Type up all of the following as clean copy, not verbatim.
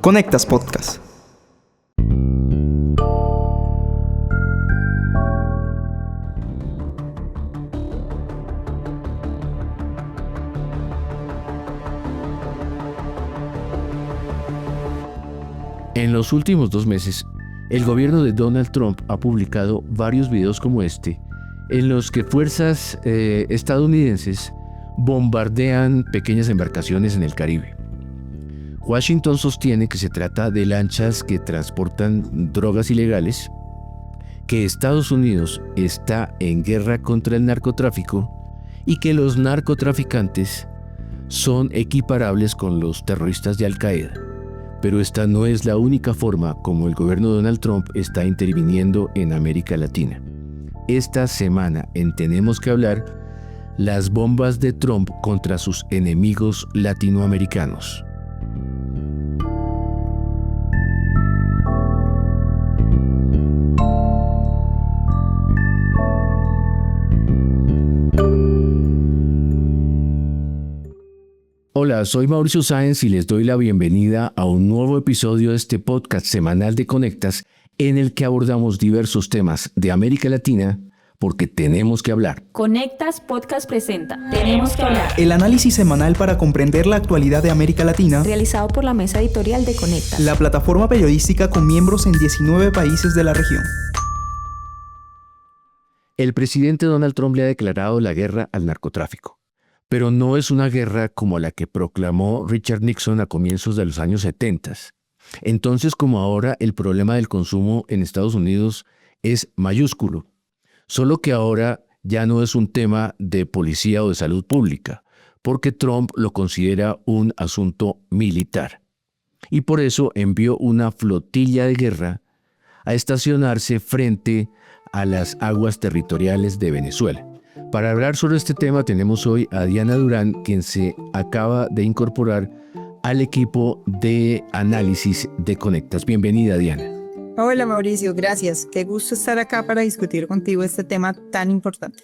Conectas Podcast. En los últimos 2 meses, el gobierno de Donald Trump ha publicado varios videos como este, en los que fuerzas estadounidenses bombardean pequeñas embarcaciones en el Caribe. Washington sostiene que se trata de lanchas que transportan drogas ilegales, que Estados Unidos está en guerra contra el narcotráfico y que los narcotraficantes son equiparables con los terroristas de Al Qaeda. Pero esta no es la única forma como el gobierno de Donald Trump está interviniendo en América Latina. Esta semana en Tenemos que Hablar, las bombas de Trump contra sus enemigos latinoamericanos. Hola, soy Mauricio Sáenz y les doy la bienvenida a un nuevo episodio de este podcast semanal de Conectas, en el que abordamos diversos temas de América Latina, porque tenemos que hablar. Conectas Podcast presenta Tenemos que hablar. El análisis semanal para comprender la actualidad de América Latina, Realizado por la mesa editorial de Conectas, la plataforma periodística con miembros en 19 países de la región. El presidente Donald Trump le ha declarado la guerra al narcotráfico. Pero no es una guerra como la que proclamó Richard Nixon a comienzos de los años 70. Entonces, como ahora, el problema del consumo en Estados Unidos es mayúsculo. Solo que ahora ya no es un tema de policía o de salud pública, porque Trump lo considera un asunto militar. Y por eso envió una flotilla de guerra a estacionarse frente a las aguas territoriales de Venezuela. Para hablar sobre este tema tenemos hoy a Diana Durán, quien se acaba de incorporar al equipo de análisis de Conectas. Bienvenida, Diana. Hola Mauricio, gracias. Qué gusto estar acá para discutir contigo este tema tan importante.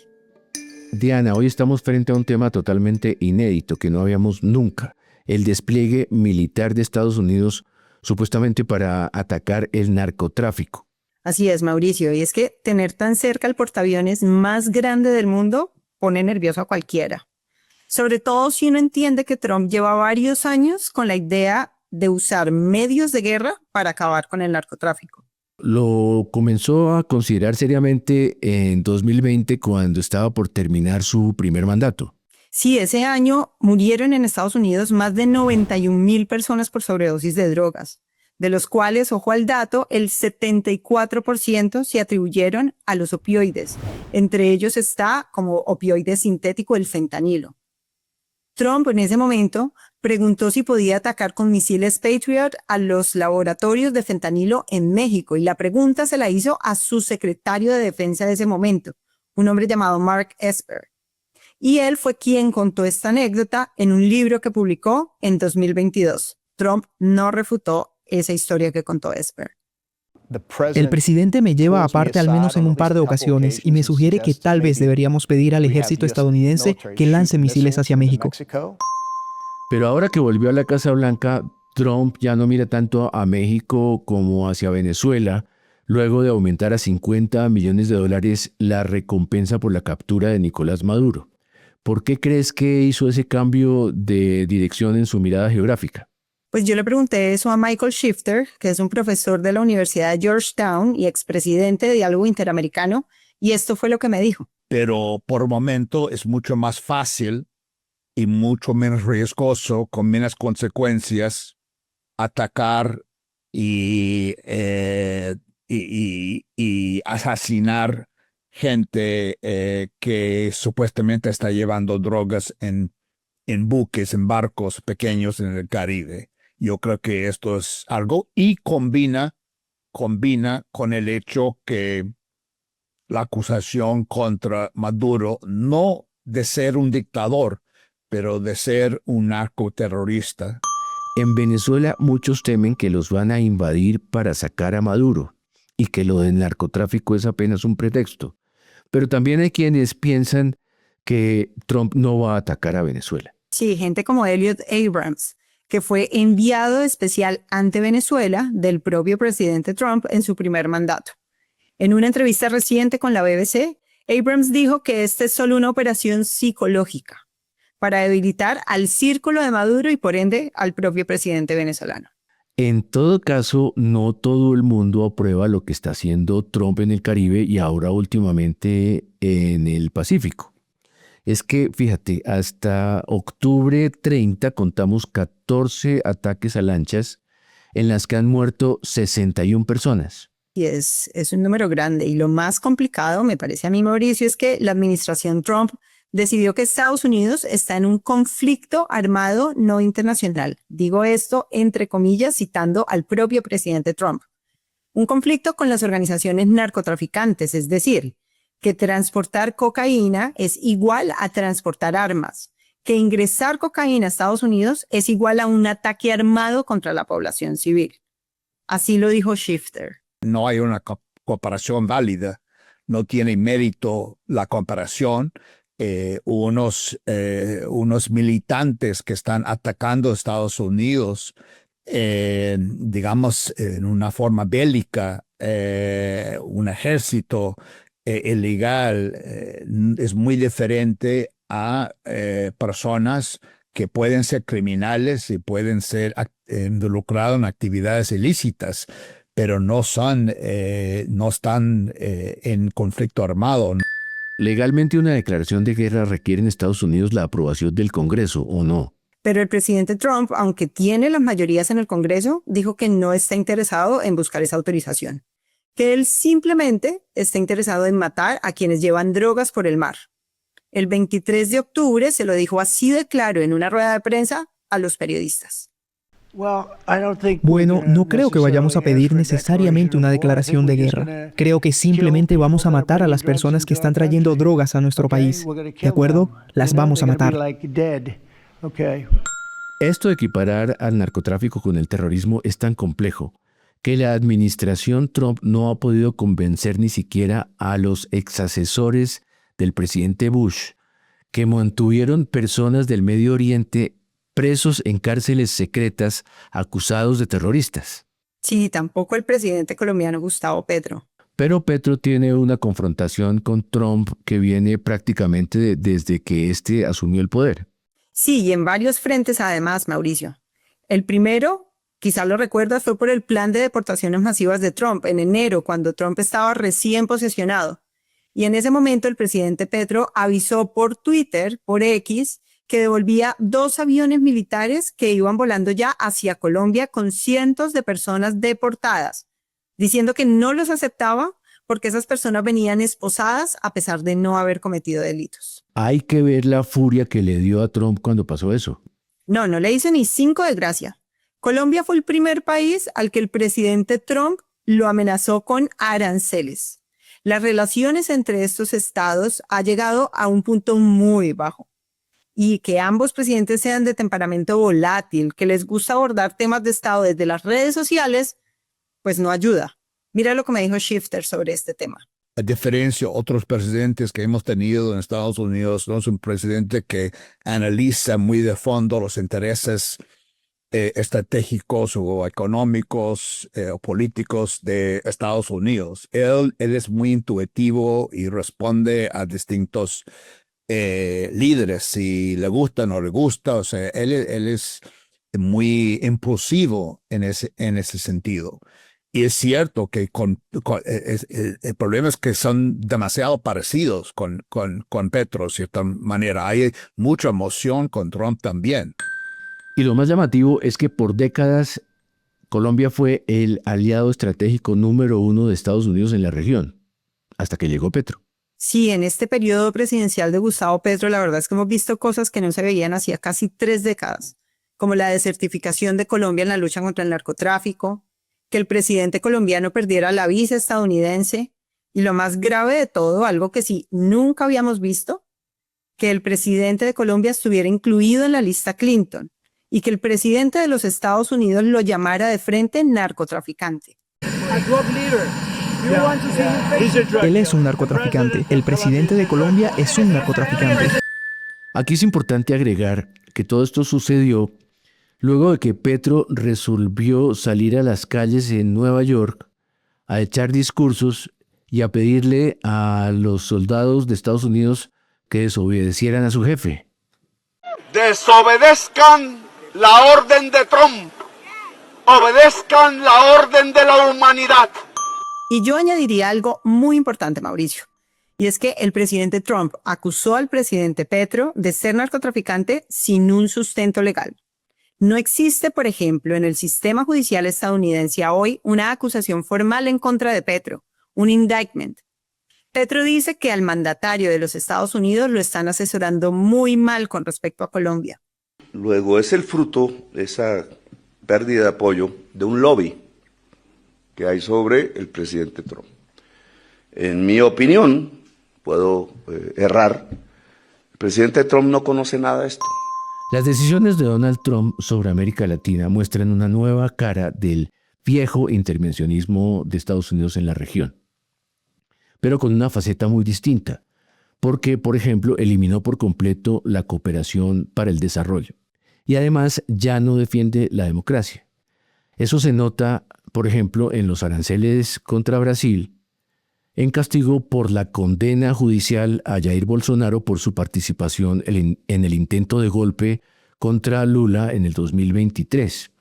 Diana, hoy estamos frente a un tema totalmente inédito que no habíamos nunca. El despliegue militar de Estados Unidos supuestamente para atacar el narcotráfico. Así es, Mauricio, y es que tener tan cerca el portaaviones más grande del mundo pone nervioso a cualquiera. Sobre todo si uno entiende que Trump lleva varios años con la idea de usar medios de guerra para acabar con el narcotráfico. Lo comenzó a considerar seriamente en 2020 cuando estaba por terminar su primer mandato. Sí, ese año murieron en Estados Unidos más de 91,000 personas por sobredosis de drogas, de los cuales, ojo al dato, el 74% se atribuyeron a los opioides. Entre ellos está como opioide sintético el fentanilo. Trump en ese momento preguntó si podía atacar con misiles Patriot a los laboratorios de fentanilo en México, y la pregunta se la hizo a su secretario de defensa de ese momento, un hombre llamado Mark Esper. Y él fue quien contó esta anécdota en un libro que publicó en 2022. Trump no refutó esa historia que contó Esper. El presidente me lleva aparte al menos en un par de ocasiones y me sugiere que tal vez deberíamos pedir al ejército estadounidense que lance misiles hacia México. Pero ahora que volvió a la Casa Blanca, Trump ya no mira tanto a México como hacia Venezuela, luego de aumentar a $50 millones la recompensa por la captura de Nicolás Maduro. ¿Por qué crees que hizo ese cambio de dirección en su mirada geográfica? Pues yo le pregunté eso a Michael Shifter, que es un profesor de la Universidad de Georgetown y expresidente de Diálogo Interamericano, y esto fue lo que me dijo. Pero por momento es mucho más fácil y mucho menos riesgoso, con menos consecuencias, atacar y asesinar gente que supuestamente está llevando drogas en buques, en barcos pequeños en el Caribe. Yo creo que esto es algo y combina con el hecho que la acusación contra Maduro no de ser un dictador, pero de ser un narcoterrorista. En Venezuela muchos temen que los van a invadir para sacar a Maduro y que lo del narcotráfico es apenas un pretexto. Pero también hay quienes piensan que Trump no va a atacar a Venezuela. Sí, gente como Elliot Abrams, que fue enviado especial ante Venezuela del propio presidente Trump en su primer mandato. En una entrevista reciente con la BBC, Abrams dijo que esta es solo una operación psicológica para debilitar al círculo de Maduro y por ende al propio presidente venezolano. En todo caso, no todo el mundo aprueba lo que está haciendo Trump en el Caribe y ahora últimamente en el Pacífico. Es que, fíjate, hasta octubre 30 contamos 14 ataques a lanchas en las que han muerto 61 personas. Y es un número grande. Y lo más complicado, me parece a mí, Mauricio, es que la administración Trump decidió que Estados Unidos está en un conflicto armado no internacional. Digo esto entre comillas, citando al propio presidente Trump. Un conflicto con las organizaciones narcotraficantes, es decir, que transportar cocaína es igual a transportar armas, que ingresar cocaína a Estados Unidos es igual a un ataque armado contra la población civil. Así lo dijo Shifter. No hay una comparación válida, no tiene mérito la comparación. Unos militantes que están atacando a Estados Unidos, digamos, en una forma bélica, un ejército ilegal, es muy diferente a personas que pueden ser criminales y pueden ser involucrados en actividades ilícitas, pero no están en conflicto armado. Legalmente una declaración de guerra requiere en Estados Unidos la aprobación del Congreso, ¿o no? Pero el presidente Trump, aunque tiene las mayorías en el Congreso, dijo que no está interesado en buscar esa autorización, que él simplemente está interesado en matar a quienes llevan drogas por el mar. El 23 de octubre se lo dijo así de claro en una rueda de prensa a los periodistas. Bueno, no creo que vayamos a pedir necesariamente una declaración de guerra. Creo que simplemente vamos a matar a las personas que están trayendo drogas a nuestro país. ¿De acuerdo? Las vamos a matar. Esto de equiparar al narcotráfico con el terrorismo es tan complejo que la administración Trump no ha podido convencer ni siquiera a los exasesores del presidente Bush, que mantuvieron personas del Medio Oriente presos en cárceles secretas acusados de terroristas. Sí, tampoco el presidente colombiano Gustavo Petro. Pero Petro tiene una confrontación con Trump que viene prácticamente desde que éste asumió el poder. Sí, y en varios frentes además, Mauricio. El primero, quizá lo recuerdas, fue por el plan de deportaciones masivas de Trump en enero, cuando Trump estaba recién posesionado. Y en ese momento el presidente Petro avisó por Twitter, por X, que devolvía 2 aviones militares que iban volando ya hacia Colombia con cientos de personas deportadas, diciendo que no los aceptaba porque esas personas venían esposadas a pesar de no haber cometido delitos. Hay que ver la furia que le dio a Trump cuando pasó eso. No le hizo ni 5 de gracia. Colombia fue el primer país al que el presidente Trump lo amenazó con aranceles. Las relaciones entre estos estados ha llegado a un punto muy bajo. Y que ambos presidentes sean de temperamento volátil, que les gusta abordar temas de Estado desde las redes sociales, pues no ayuda. Mira lo que me dijo Shifter sobre este tema. A diferencia de otros presidentes que hemos tenido en Estados Unidos, no es un presidente que analiza muy de fondo los intereses estratégicos o económicos o políticos de Estados Unidos. Él es muy intuitivo y responde a distintos líderes, si le gusta o no le gusta. O sea, él es muy impulsivo en ese sentido. Y es cierto que el problema es que son demasiado parecidos con Petro, de cierta manera. Hay mucha emoción con Trump también. Y lo más llamativo es que por décadas Colombia fue el aliado estratégico número 1 de Estados Unidos en la región, hasta que llegó Petro. Sí, en este periodo presidencial de Gustavo Petro, la verdad es que hemos visto cosas que no se veían hacía casi 3 décadas, como la desertificación de Colombia en la lucha contra el narcotráfico, que el presidente colombiano perdiera la visa estadounidense, y lo más grave de todo, algo que sí nunca habíamos visto, que el presidente de Colombia estuviera incluido en la lista Clinton, y que el presidente de los Estados Unidos lo llamara de frente narcotraficante. Él es un narcotraficante. El presidente de Colombia es un narcotraficante. Aquí es importante agregar que todo esto sucedió luego de que Petro resolvió salir a las calles en Nueva York a echar discursos y a pedirle a los soldados de Estados Unidos que desobedecieran a su jefe. Desobedezcan la orden de Trump, obedezcan la orden de la humanidad. Y yo añadiría algo muy importante, Mauricio, y es que el presidente Trump acusó al presidente Petro de ser narcotraficante sin un sustento legal. No existe, por ejemplo, en el sistema judicial estadounidense hoy una acusación formal en contra de Petro, un indictment. Petro dice que al mandatario de los Estados Unidos lo están asesorando muy mal con respecto a Colombia. Luego es el fruto, esa pérdida de apoyo, de un lobby que hay sobre el presidente Trump. En mi opinión, puedo errar, el presidente Trump no conoce nada de esto. Las decisiones de Donald Trump sobre América Latina muestran una nueva cara del viejo intervencionismo de Estados Unidos en la región, pero con una faceta muy distinta, porque, por ejemplo, eliminó por completo la cooperación para el desarrollo y además ya no defiende la democracia. Eso se nota, por ejemplo, en los aranceles contra Brasil, en castigo por la condena judicial a Jair Bolsonaro por su participación en el intento de golpe contra Lula en el 2023.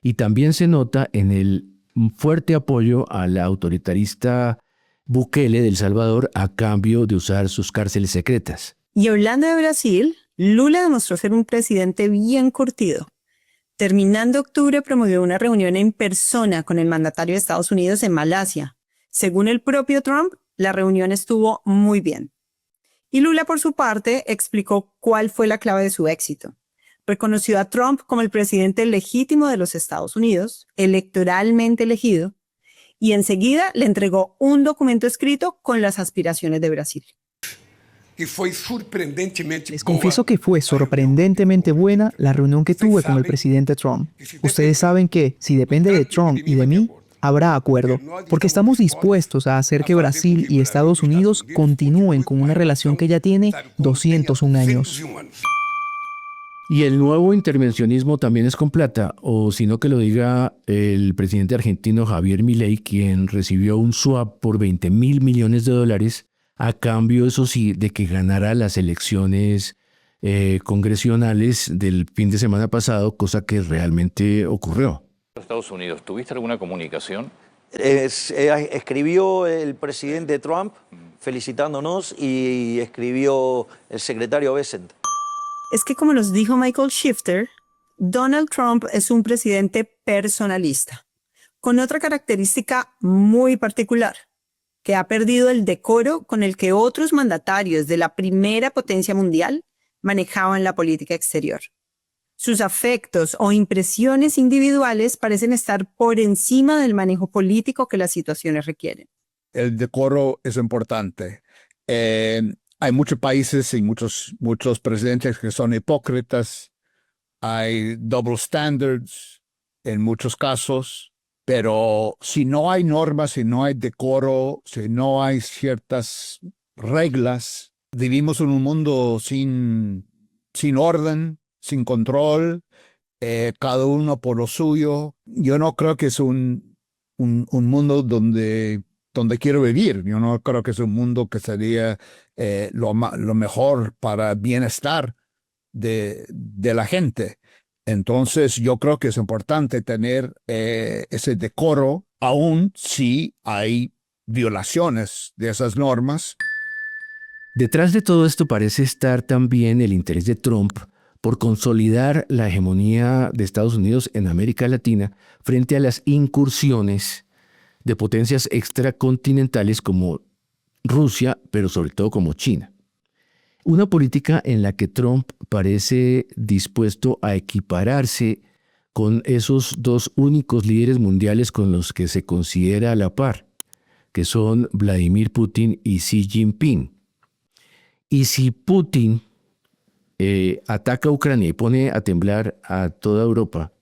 Y también se nota en el fuerte apoyo a la autoritarista Bukele de El Salvador a cambio de usar sus cárceles secretas. Y hablando de Brasil, Lula demostró ser un presidente bien curtido. Terminando octubre, promovió una reunión en persona con el mandatario de Estados Unidos en Malasia. Según el propio Trump, la reunión estuvo muy bien. Y Lula, por su parte, explicó cuál fue la clave de su éxito. Reconoció a Trump como el presidente legítimo de los Estados Unidos, electoralmente elegido, y enseguida le entregó un documento escrito con las aspiraciones de Brasil. Les confieso que fue sorprendentemente buena la reunión que tuve con el presidente Trump. Ustedes saben que, si depende de Trump y de mí, habrá acuerdo, porque estamos dispuestos a hacer que Brasil y Estados Unidos continúen con una relación que ya tiene 201 años. Y el nuevo intervencionismo también es con plata, o sino que lo diga el presidente argentino Javier Milei, quien recibió un swap por $20.000 millones a cambio, eso sí, de que ganara las elecciones congresionales del fin de semana pasado, cosa que realmente ocurrió. Estados Unidos, ¿tuviste alguna comunicación? Escribió el presidente Trump felicitándonos y escribió el secretario Bessent. Es que, como nos dijo Michael Shifter, Donald Trump es un presidente personalista, con otra característica muy particular, que ha perdido el decoro con el que otros mandatarios de la primera potencia mundial manejaban la política exterior. Sus afectos o impresiones individuales parecen estar por encima del manejo político que las situaciones requieren. El decoro es importante. Hay muchos países y muchos presidentes que son hipócritas. Hay double standards en muchos casos. Pero si no hay normas, si no hay decoro, si no hay ciertas reglas, vivimos en un mundo sin orden, sin control, cada uno por lo suyo. Yo no creo que es un mundo donde quiero vivir. Yo no creo que es un mundo que sería lo mejor para el bienestar de la gente. Entonces yo creo que es importante tener ese decoro, aun si hay violaciones de esas normas. Detrás de todo esto parece estar también el interés de Trump por consolidar la hegemonía de Estados Unidos en América Latina frente a las incursiones de potencias extracontinentales como Rusia, pero sobre todo como China. Una política en la que Trump parece dispuesto a equipararse con esos dos únicos líderes mundiales con los que se considera a la par, que son Vladimir Putin y Xi Jinping. Y si Putin ataca a Ucrania y pone a temblar a toda Europa,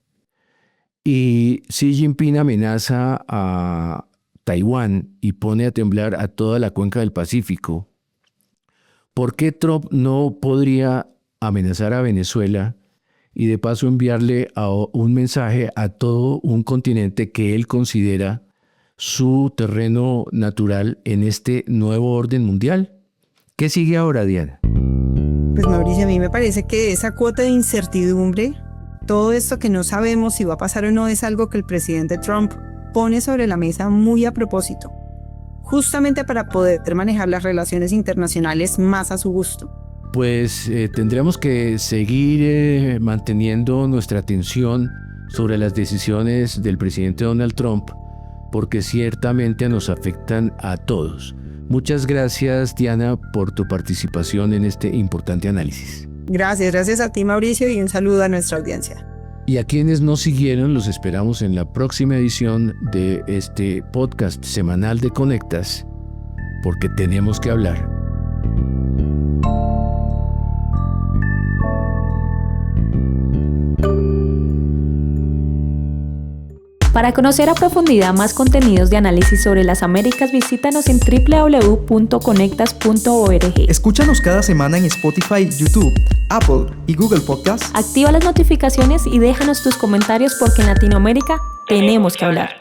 y Xi Jinping amenaza a Taiwán y pone a temblar a toda la cuenca del Pacífico, ¿por qué Trump no podría amenazar a Venezuela y de paso enviarle un mensaje a todo un continente que él considera su terreno natural en este nuevo orden mundial. ¿Qué sigue ahora, Diana? Pues Mauricio, a mí me parece que esa cuota de incertidumbre, todo esto que no sabemos si va a pasar o no, es algo que el presidente Trump pone sobre la mesa muy a propósito, justamente para poder manejar las relaciones internacionales más a su gusto. Pues tendremos que seguir manteniendo nuestra atención sobre las decisiones del presidente Donald Trump, porque ciertamente nos afectan a todos. Muchas gracias, Diana, por tu participación en este importante análisis. Gracias a ti, Mauricio, y un saludo a nuestra audiencia. Y a quienes nos siguieron, los esperamos en la próxima edición de este podcast semanal de Conectas, porque tenemos que hablar. Para conocer a profundidad más contenidos de análisis sobre las Américas, visítanos en www.conectas.org. Escúchanos cada semana en Spotify, YouTube, Apple y Google Podcasts. Activa las notificaciones y déjanos tus comentarios porque en Latinoamérica tenemos que hablar.